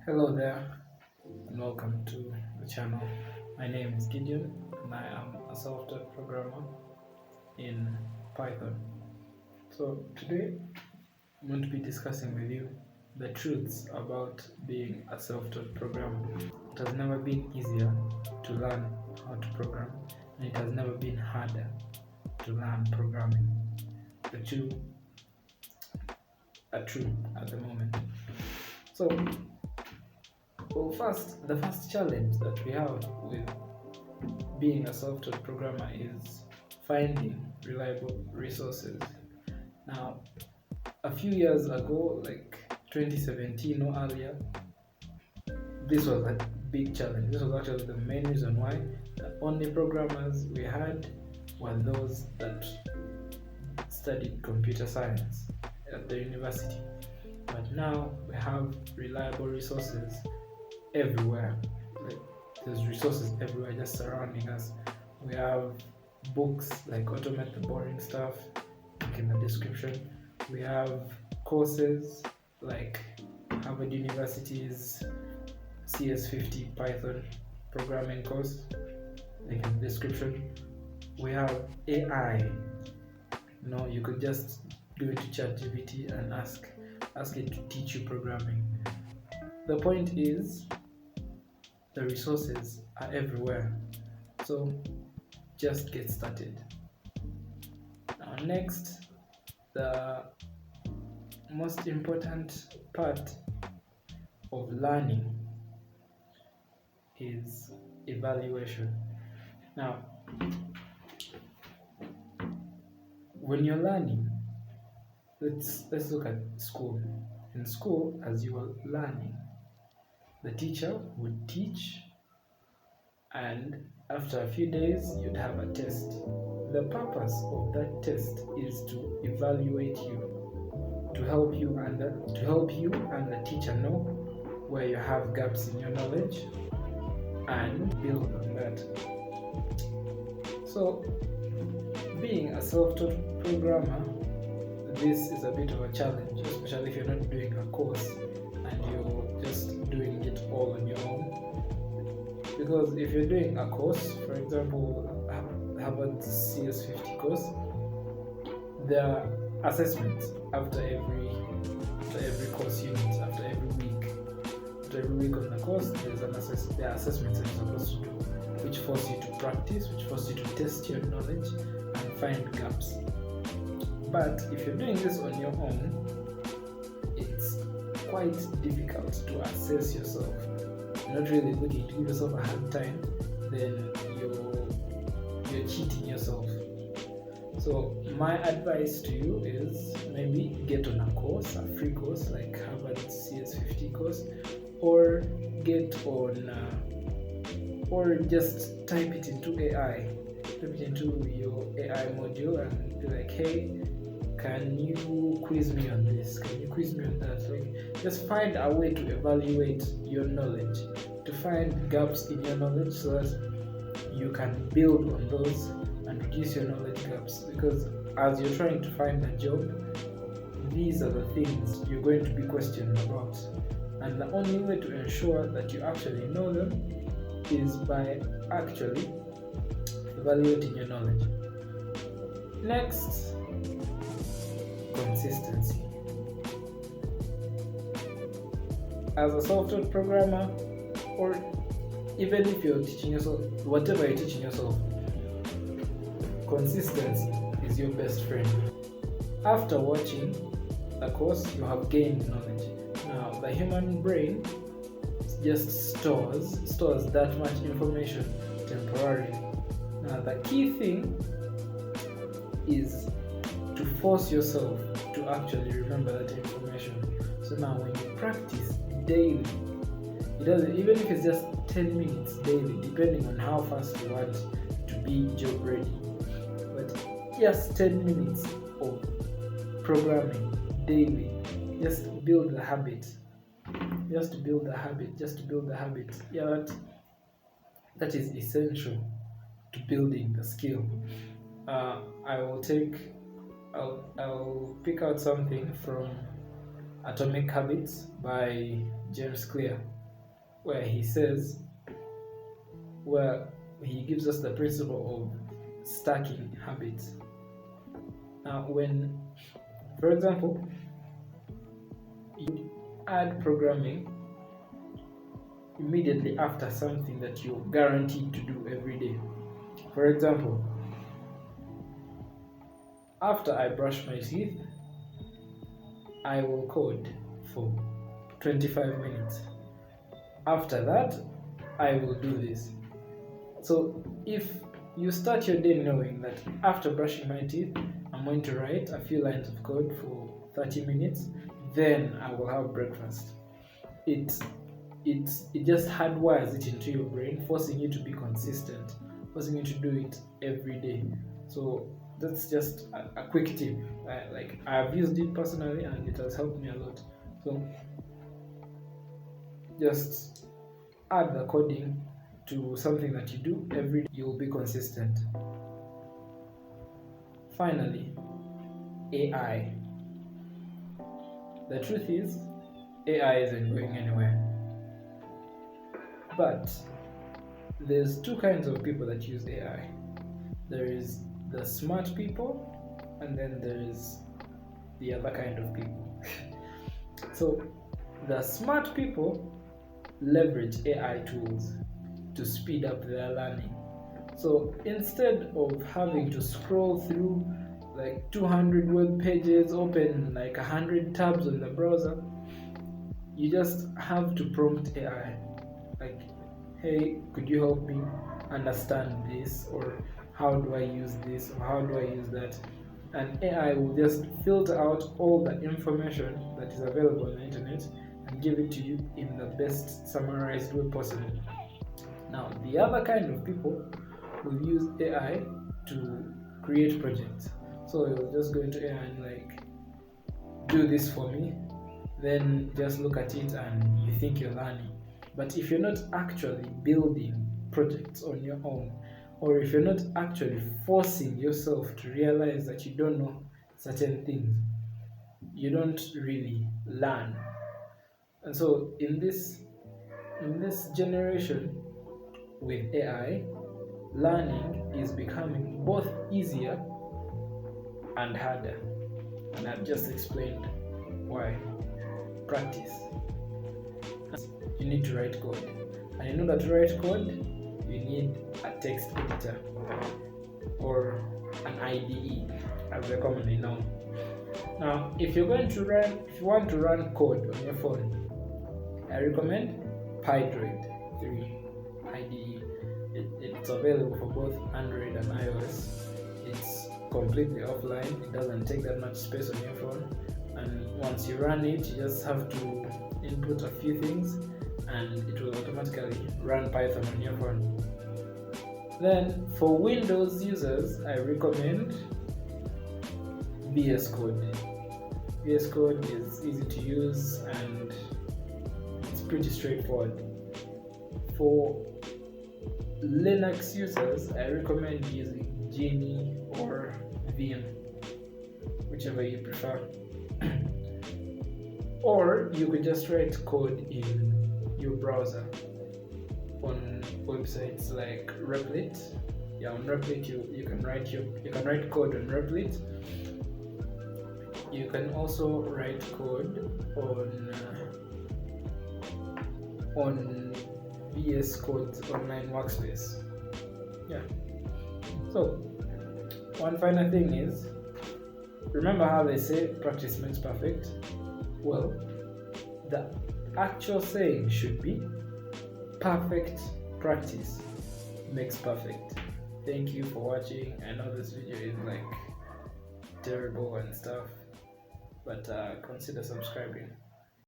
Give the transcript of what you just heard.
Hello there, and welcome to the channel. My name is Gideon, and I am a self-taught programmer in Python. So today, I'm going to be discussing with you the truths about being a self-taught programmer. It has never been easier to learn how to program, and it has never been harder to learn programming. The two are true at the moment. So, the first challenge that we have with being a self-taught programmer is finding reliable resources. Now, a few years ago, like 2017 or earlier, this was a big challenge. This was actually the main reason why the only programmers we had were those that studied computer science at the university. But now we have reliable resources everywhere. Like, there's resources everywhere just surrounding us. We have books like Automate the Boring Stuff, link in the description. We have courses like Harvard University's CS50 Python programming course, link in the description. We have AI. You could just go into ChatGPT and ask it to teach you programming. The point is, the resources are everywhere, so just get started. Now, next, the most important part of learning is evaluation. Now, when you're learning, let's look at school. In school, as you are learning, the teacher would teach, and after a few days you'd have a test. The purpose of that test is to evaluate you, to help you and the teacher know where you have gaps in your knowledge and build on that. So, being a self-taught programmer, this is a bit of a challenge, especially if you're not doing a course and you're just doing it all on your own. Because if you're doing a course, for example, Harvard CS50 course, there are assessments after every course unit, after every week. After every week on the course, there are assessments that you're supposed to do, which force you to practice, which force you to test your knowledge and find gaps. But if you're doing this on your own, it's quite difficult to assess yourself. You're not really looking to give yourself a hard time, then you're cheating yourself. So my advice to you is maybe get on a course, a free course like Harvard CS50 course, or get on, or just type it into AI, type it into your AI module and be like, hey, can you quiz me on this? Can you quiz me on that? Like, just find a way to evaluate your knowledge, to find gaps in your knowledge so that you can build on those and reduce your knowledge gaps. Because as you're trying to find a job, these are the things you're going to be questioned about. And the only way to ensure that you actually know them is by actually evaluating your knowledge. Next, consistency. As a self-taught programmer, or even if you're teaching yourself, whatever you're teaching yourself, consistency is your best friend. After watching the course, you have gained knowledge. Now, the human brain just stores that much information temporarily. Now, the key thing is to force yourself to actually remember that information. So now when you practice daily, even if it's just 10 minutes daily, depending on how fast you want to be job ready, but just 10 minutes of programming daily, just to build the habit. Yeah, that is essential to building the skill. I'll pick out something from Atomic Habits by James Clear, where he gives us the principle of stacking habits. Now, for example, you add programming immediately after something that you're guaranteed to do every day. For example, after I brush my teeth, I will code for 25 minutes. After that, I will do this. So if you start your day knowing that after brushing my teeth, I'm going to write a few lines of code for 30 minutes, then I will have breakfast. It just hardwires it into your brain, forcing you to be consistent, forcing you to do it every day. So that's just a quick tip. I've used it personally and it has helped me a lot. So just add the coding to something that you do every day, you'll be consistent. Finally, AI. The truth is, AI isn't going anywhere. But there's two kinds of people that use AI. There is the smart people, and then there is the other kind of people. So the smart people leverage AI tools to speed up their learning. So instead of having to scroll through like 200 web pages, open like 100 tabs on the browser, you just have to prompt AI like, hey, could you help me understand this, or how do I use this, or how do I use that? And AI will just filter out all the information that is available on the internet and give it to you in the best summarized way possible. Now, the other kind of people will use AI to create projects. So you'll just go into AI and like, do this for me, then just look at it and you think you're learning. But if you're not actually building projects on your own, or if you're not actually forcing yourself to realize that you don't know certain things, you don't really learn. And so in this generation with AI, learning is becoming both easier and harder. And I've just explained why. Practice. You need to write code. And in order to write code, you need a text editor or an IDE, as they're commonly known. Now, if you want to run code on your phone, I recommend Pydroid 3 IDE. It's available for both Android and iOS. It's completely offline. It doesn't take that much space on your phone. And once you run it, you just have to input a few things and it will automatically run Python on your phone. Then for Windows users, I recommend VS Code. VS Code is easy to use and it's pretty straightforward. For Linux users, I recommend using Genie or Vim, whichever you prefer. Or you could just write code in your browser on websites like Replit. Yeah, on Replit you can write code on Replit. You can also write code on VS Code's online workspace. Yeah. So one final thing is, remember how they say practice makes perfect? Well, the actual saying should be perfect practice makes perfect. Thank you for watching. I know this video is like terrible and stuff, but consider subscribing.